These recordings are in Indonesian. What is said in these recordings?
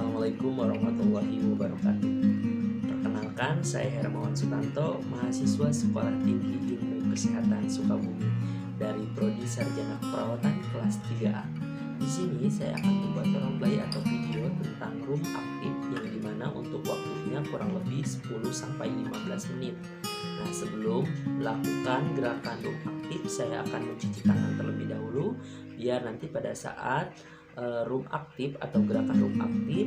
Assalamualaikum warahmatullahi wabarakatuh. Perkenalkan, saya Hermawan Sutanto, mahasiswa Sekolah Tinggi Ilmu Kesehatan Sukabumi dari Prodi Sarjana Keperawatan kelas 3A. Di sini saya akan membuat roleplay atau video tentang room aktif yang dimana untuk waktunya kurang lebih 10-15 menit. Nah, sebelum melakukan gerakan room aktif, saya akan mencuci tangan terlebih dahulu biar nanti pada saat room aktif atau gerakan room aktif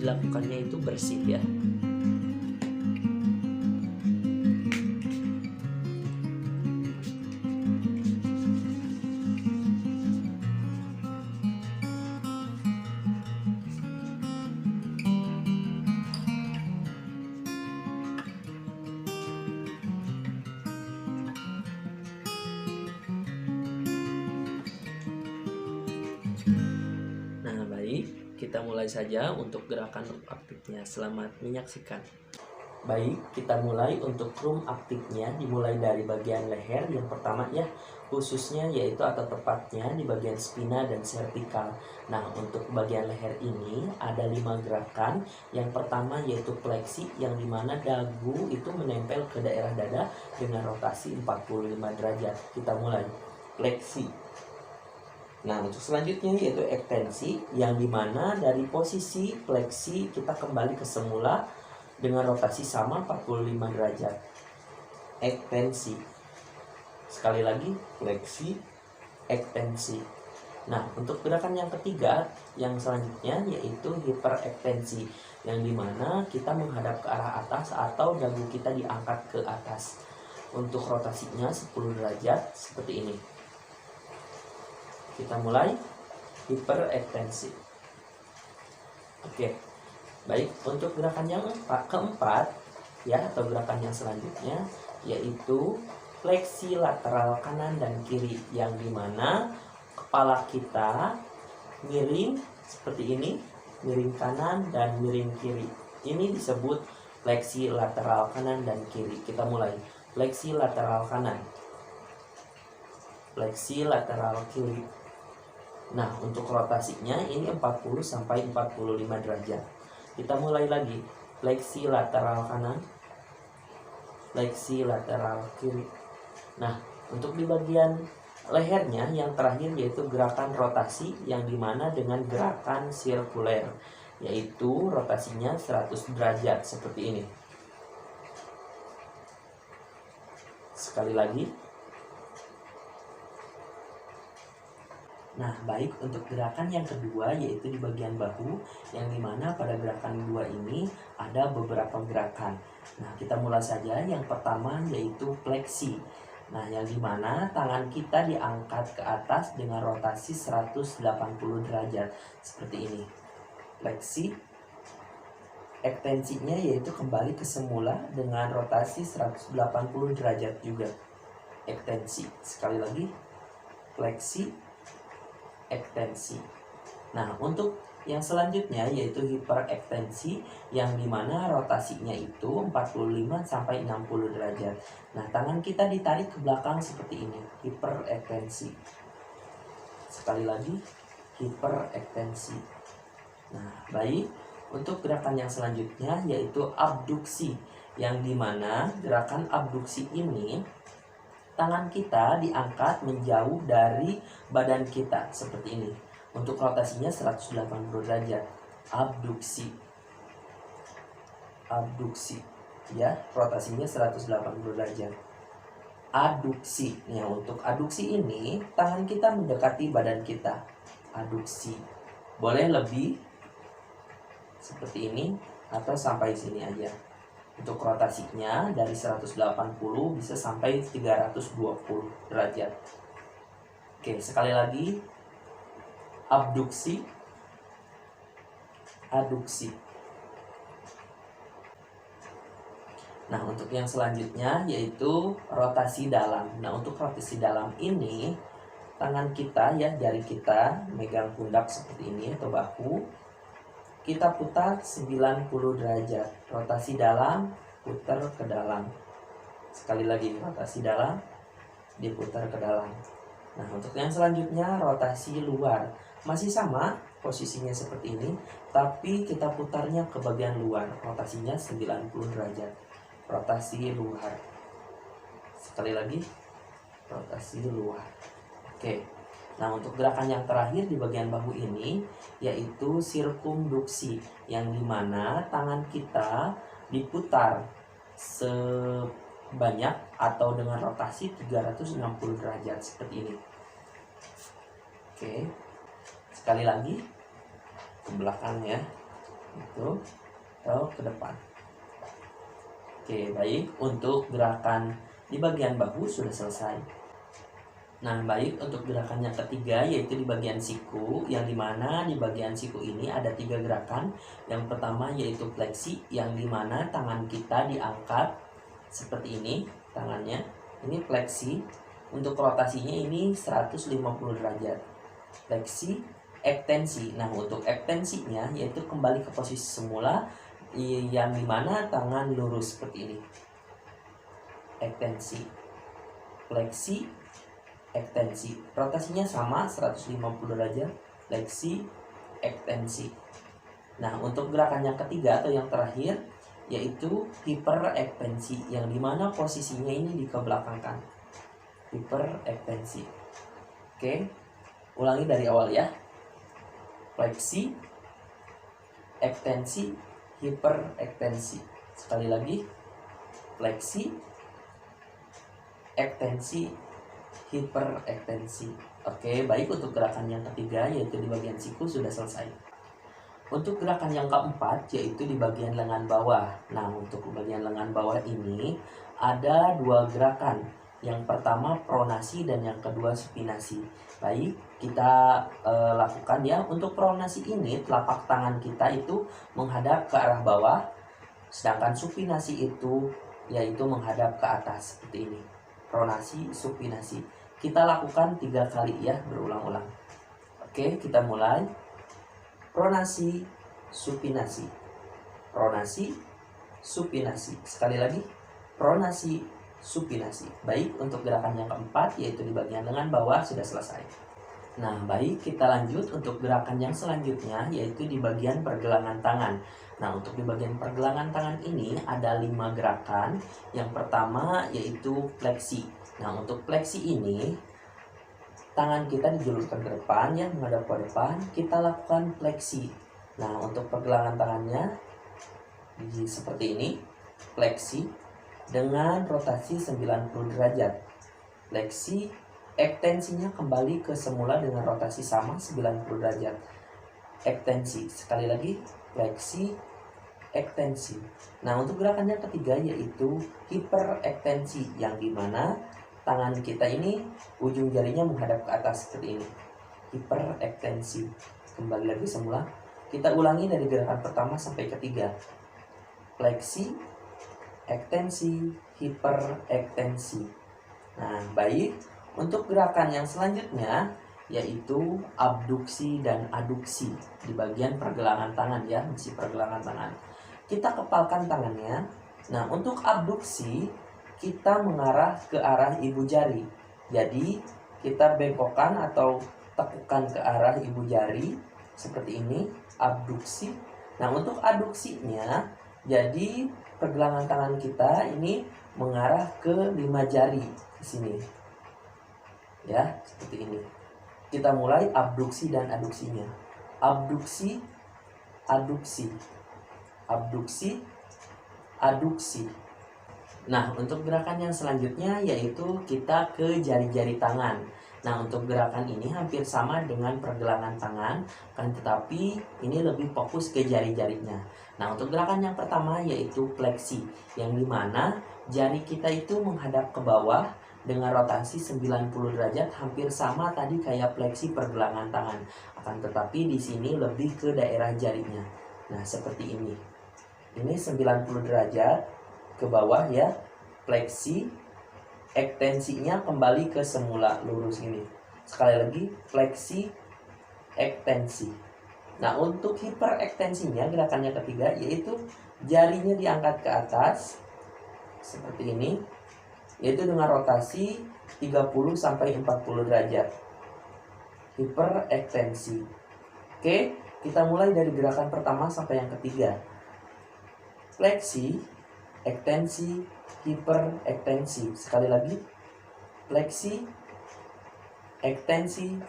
dilakukannya itu bersih ya. Nah, baik, kita mulai saja untuk gerakan room aktifnya. Selamat menyaksikan. Baik, kita mulai untuk room aktifnya dimulai dari bagian leher yang pertama ya, khususnya yaitu atau tepatnya di bagian spina dan servikal. Nah, untuk bagian leher ini ada 5 gerakan. Yang pertama yaitu fleksi yang dimana dagu itu menempel ke daerah dada dengan rotasi 45 derajat. Kita mulai fleksi. Nah, untuk selanjutnya yaitu ekstensi yang dimana dari posisi fleksi kita kembali ke semula dengan rotasi sama 45 derajat. Ekstensi. Sekali lagi fleksi, ekstensi. Nah, untuk gerakan yang ketiga yang selanjutnya yaitu hiperekstensi yang dimana kita menghadap ke arah atas atau dagu kita diangkat ke atas. Untuk rotasinya 10 derajat seperti ini. Kita mulai hiperekstensi. Oke. Baik, untuk gerakan yang keempat ya atau gerakan yang selanjutnya yaitu fleksi lateral kanan dan kiri yang dimana kepala kita miring seperti ini, miring kanan dan miring kiri. Ini disebut fleksi lateral kanan dan kiri. Kita mulai fleksi lateral kanan, fleksi lateral kiri. Nah, untuk rotasinya ini 40-45 derajat. Kita mulai lagi. Fleksi lateral kanan, fleksi lateral kiri. Nah, untuk di bagian lehernya yang terakhir yaitu gerakan rotasi yang dimana dengan gerakan sirkuler, yaitu rotasinya 100 derajat seperti ini. Sekali lagi. Nah, baik, untuk gerakan yang kedua yaitu di bagian bahu yang dimana pada gerakan kedua ini ada beberapa gerakan. Nah, kita mulai saja. Yang pertama yaitu fleksi. Nah, yang dimana tangan kita diangkat ke atas dengan rotasi 180 derajat seperti ini. Fleksi. Ekstensinya yaitu kembali ke semula dengan rotasi 180 derajat juga. Ekstensi. Sekali lagi. Fleksi, ekstensi. Nah, untuk yang selanjutnya yaitu hiperekstensi yang dimana rotasinya itu 45-60 derajat. Nah, tangan kita ditarik ke belakang seperti ini, hiperekstensi. Sekali lagi, hiperekstensi. Nah, baik, untuk gerakan yang selanjutnya yaitu abduksi yang dimana gerakan abduksi ini tangan kita diangkat menjauh dari badan kita seperti ini. Untuk rotasinya 180 derajat. Abduksi. Abduksi. Ya, rotasinya 180 derajat. Aduksi. Ya, untuk aduksi ini tangan kita mendekati badan kita. Aduksi. Boleh lebih seperti ini atau sampai sini aja. Untuk rotasinya dari 180 bisa sampai 320 derajat. Oke, sekali lagi. Abduksi, aduksi. Nah, untuk yang selanjutnya yaitu rotasi dalam. Nah, untuk rotasi dalam ini tangan kita ya, jari kita megang pundak seperti ini atau bahu. Kita putar 90 derajat. Rotasi dalam, putar ke dalam. Sekali lagi, rotasi dalam, diputar ke dalam. Nah, untuk yang selanjutnya rotasi luar. Masih sama posisinya seperti ini, tapi kita putarnya ke bagian luar. Rotasinya 90 derajat. Rotasi luar. Sekali lagi, rotasi luar. Oke. Nah, untuk gerakan yang terakhir di bagian bahu ini yaitu sirkumduksi, yang dimana tangan kita diputar sebanyak atau dengan rotasi 360 derajat seperti ini. Oke. Sekali lagi ke belakang ya. Itu atau ke depan. Oke, baik. Untuk gerakan di bagian bahu sudah selesai. Nah, baik, untuk gerakan yang ketiga yaitu di bagian siku, yang dimana di bagian siku ini ada 3 gerakan. Yang pertama yaitu fleksi, yang dimana tangan kita diangkat seperti ini, tangannya ini fleksi. Untuk rotasinya ini 150 derajat. Fleksi, ekstensi. Nah, untuk ekstensinya yaitu kembali ke posisi semula, yang dimana tangan lurus seperti ini. Ekstensi, fleksi, ekstensi. Rotasinya sama 150 derajat. Fleksi, ekstensi. Nah, untuk gerakan yang ketiga atau yang terakhir yaitu hiperekstensi, yang dimana posisinya ini dikebelakangkan. Hiperekstensi. Oke, ulangi dari awal ya. Fleksi, ekstensi, hiperekstensi. Sekali lagi, fleksi, ekstensi, hiperekstensi. Oke, baik, untuk gerakan yang ketiga yaitu di bagian siku sudah selesai. Untuk gerakan yang keempat yaitu di bagian lengan bawah. Nah, untuk bagian lengan bawah ini ada 2 gerakan. Yang pertama pronasi dan yang kedua supinasi. Baik, kita lakukan ya. Untuk pronasi ini telapak tangan kita itu menghadap ke arah bawah, sedangkan supinasi itu yaitu menghadap ke atas seperti ini. Pronasi, supinasi. Kita lakukan 3 kali ya, berulang-ulang. Oke, kita mulai. Pronasi, supinasi. Pronasi, supinasi. Sekali lagi. Pronasi, supinasi. Baik, untuk gerakan yang keempat yaitu di bagian lengan bawah sudah selesai. Nah, baik, kita lanjut untuk gerakan yang selanjutnya yaitu di bagian pergelangan tangan. Nah, untuk di bagian pergelangan tangan ini ada 5 gerakan. Yang pertama yaitu fleksi. Nah, untuk fleksi ini tangan kita dijulurkan ke depan ya, menghadap ke depan. Kita lakukan fleksi. Nah, untuk pergelangan tangannya seperti ini. Fleksi dengan rotasi 90 derajat. Fleksi, ekstensinya kembali ke semula dengan rotasi sama 90 derajat. Ekstensi, sekali lagi, fleksi, ekstensi. Nah, untuk gerakan yang ketiga yaitu hiperekstensi, yang dimana tangan kita ini ujung jarinya menghadap ke atas seperti ini. Hiperekstensi. Kembali lagi semula. Kita ulangi dari gerakan pertama sampai ketiga. Fleksi, ekstensi, hiperekstensi. Nah, baik. Untuk gerakan yang selanjutnya yaitu abduksi dan aduksi di bagian pergelangan tangan ya, masih pergelangan tangan. Kita kepalkan tangannya. Nah, untuk abduksi kita mengarah ke arah ibu jari. Jadi kita bengkokkan atau tekukan ke arah ibu jari seperti ini, abduksi. Nah, untuk aduksinya jadi pergelangan tangan kita ini mengarah ke 5 jari di sini. Ya, seperti ini. Kita mulai abduksi dan aduksinya. Abduksi, aduksi. Abduksi, aduksi. Nah, untuk gerakan yang selanjutnya yaitu kita ke jari-jari tangan. Nah, untuk gerakan ini hampir sama dengan pergelangan tangan, kan tetapi ini lebih fokus ke jari-jarinya. Nah, untuk gerakan yang pertama yaitu fleksi, yang dimana jari kita itu menghadap ke bawah dengan rotasi 90 derajat, hampir sama tadi kayak fleksi pergelangan tangan. Akan tetapi di sini lebih ke daerah jarinya. Nah, seperti ini. Ini 90 derajat ke bawah ya, fleksi, ekstensinya kembali ke semula lurus ini. Sekali lagi, fleksi, ekstensi. Nah, untuk hiperekstensinya gerakan yang ketiga yaitu jarinya diangkat ke atas seperti ini, yaitu dengan rotasi 30 sampai 40 derajat. Hiperekstensi. Oke, kita mulai dari gerakan pertama sampai yang ketiga. Fleksi, ekstensi, hiperekstensi. Sekali lagi. Fleksi, ekstensi,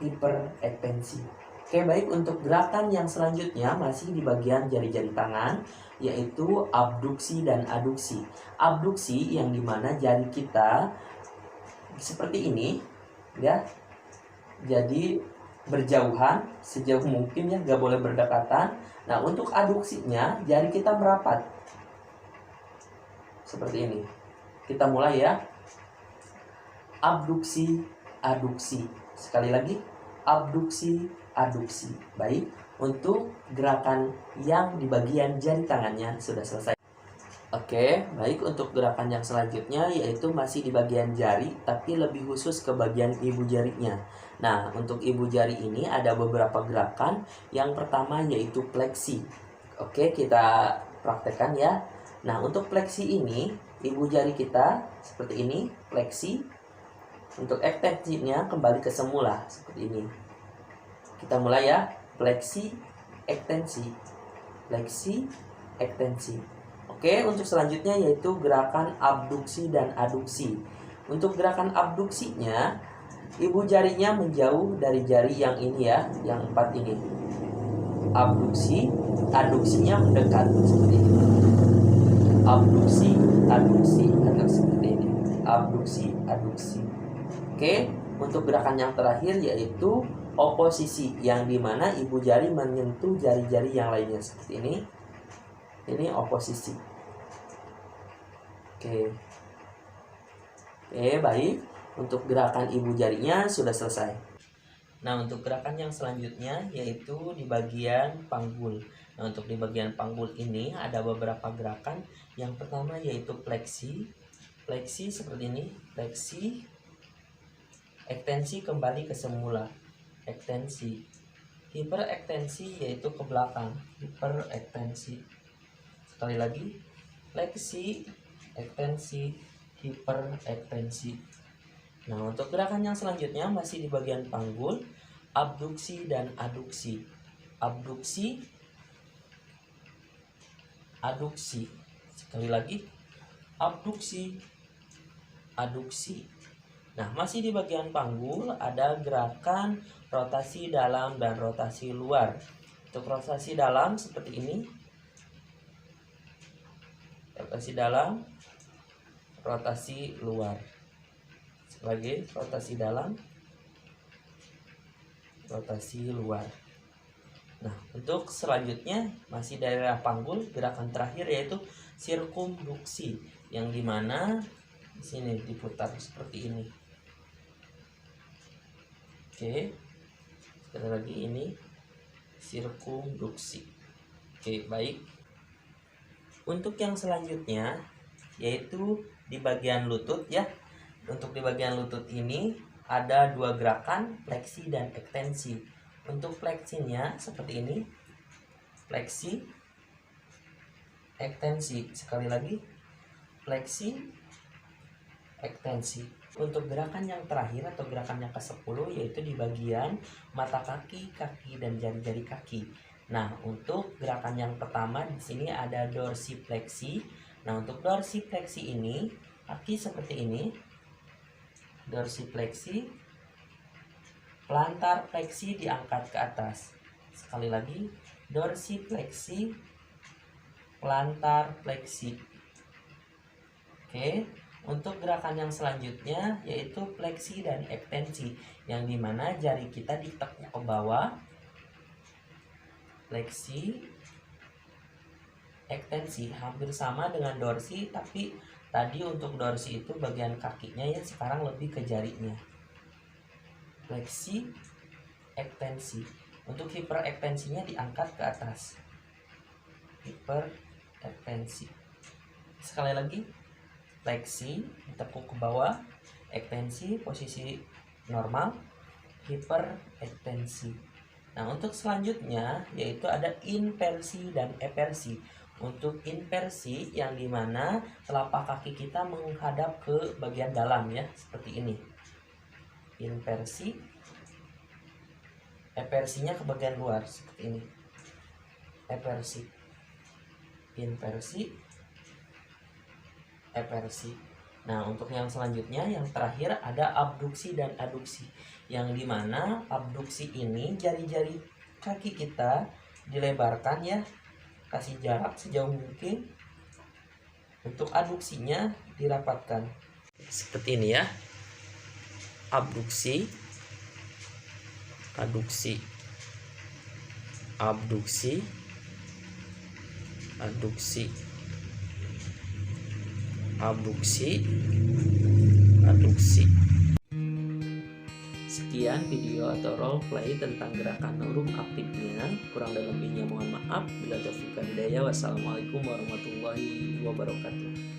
hiperekstensi. Oke, baik, untuk gerakan yang selanjutnya masih di bagian jari-jari tangan, yaitu abduksi dan aduksi. Abduksi yang dimana jari kita seperti ini, ya. Jadi berjauhan sejauh mungkin ya, gak boleh berdekatan. Nah, untuk aduksinya jari kita merapat seperti ini. Kita mulai ya. Abduksi, aduksi. Sekali lagi, abduksi, aduksi. Baik, untuk gerakan yang di bagian jari tangannya sudah selesai. Oke, baik, untuk gerakan yang selanjutnya yaitu masih di bagian jari, tapi lebih khusus ke bagian ibu jarinya. Nah, untuk ibu jari ini ada beberapa gerakan. Yang pertama yaitu fleksi. Oke, kita praktekkan ya. Nah, untuk fleksi ini, ibu jari kita seperti ini, fleksi. Untuk ekstensinya kembali ke semula, seperti ini. Kita mulai ya, fleksi, ekstensi, fleksi, ekstensi. Oke, untuk selanjutnya yaitu gerakan abduksi dan aduksi. Untuk gerakan abduksinya, ibu jarinya menjauh dari jari yang ini ya, yang 4 ini. Abduksi, aduksinya mendekat seperti ini. Abduksi, aduksi, atau seperti ini. Abduksi, aduksi. Oke, untuk gerakan yang terakhir yaitu oposisi, yang dimana ibu jari menyentuh jari-jari yang lainnya seperti ini. Ini oposisi. Oke, baik. Untuk gerakan ibu jarinya sudah selesai. Nah, untuk gerakan yang selanjutnya yaitu di bagian panggul. Nah, untuk di bagian panggul ini ada beberapa gerakan. Yang pertama yaitu fleksi. Fleksi seperti ini. Fleksi. Ekstensi kembali ke semula. Ekstensi. Hiperekstensi yaitu ke belakang. Hiperekstensi. Sekali lagi, fleksi, ekstensi, hiperekstensi. Nah, untuk gerakan yang selanjutnya masih di bagian panggul, abduksi dan aduksi. Abduksi, aduksi. Sekali lagi, abduksi, aduksi. Nah, masih di bagian panggul ada gerakan rotasi dalam dan rotasi luar. Untuk rotasi dalam seperti ini. Rotasi dalam, rotasi luar. Sebagai rotasi dalam, rotasi luar. Nah, untuk selanjutnya masih dari daerah panggul, gerakan terakhir yaitu sirkumduksi, yang dimana di sini diputar seperti ini. Oke, sekali lagi ini sirkumduksi. Oke, baik. Untuk yang selanjutnya yaitu di bagian lutut ya. Untuk di bagian lutut ini ada dua gerakan, fleksi dan ekstensi. Untuk fleksinya seperti ini. Fleksi, ekstensi. Sekali lagi, fleksi, ekstensi. Untuk gerakan yang terakhir atau gerakan yang ke-10 yaitu di bagian mata kaki, kaki dan jari-jari kaki. Nah, untuk gerakan yang pertama di sini ada dorsifleksi. Nah, untuk dorsifleksi ini kaki seperti ini. Dorsifleksi, plantar fleksi diangkat ke atas. Sekali lagi, dorsifleksi, plantar fleksi. Oke, untuk gerakan yang selanjutnya yaitu fleksi dan ekstensi, yang dimana jari kita ditekuk ke bawah. Fleksi, ekstensi, hampir sama dengan dorsi, tapi tadi untuk dorsi itu bagian kakinya ya, sekarang lebih ke jarinya. Fleksi, ekstensi. Untuk hiperekstensinya diangkat ke atas. Hiperekstensi. Sekali lagi, fleksi ditekuk ke bawah, ekstensi posisi normal, hiperekstensi. Nah, untuk selanjutnya yaitu ada inversi dan eversi. Untuk inversi yang dimana telapak kaki kita menghadap ke bagian dalam ya, seperti ini. Inversi, eversinya ke bagian luar seperti ini. Eversi, inversi, eversi. Nah, untuk yang selanjutnya, yang terakhir ada abduksi dan aduksi, yang dimana abduksi ini jari-jari kaki kita dilebarkan ya, kasih jarak sejauh mungkin. Untuk aduksinya dirapatkan seperti ini ya. Abduksi, aduksi, abduksi, aduksi, abduksi, aduksi. Sekian video atau role play tentang gerakan rum aktifnya. Kurang dan lebihnya mohon maaf. Bila taufiq wal hidayah. Wassalamualaikum warahmatullahi wabarakatuh.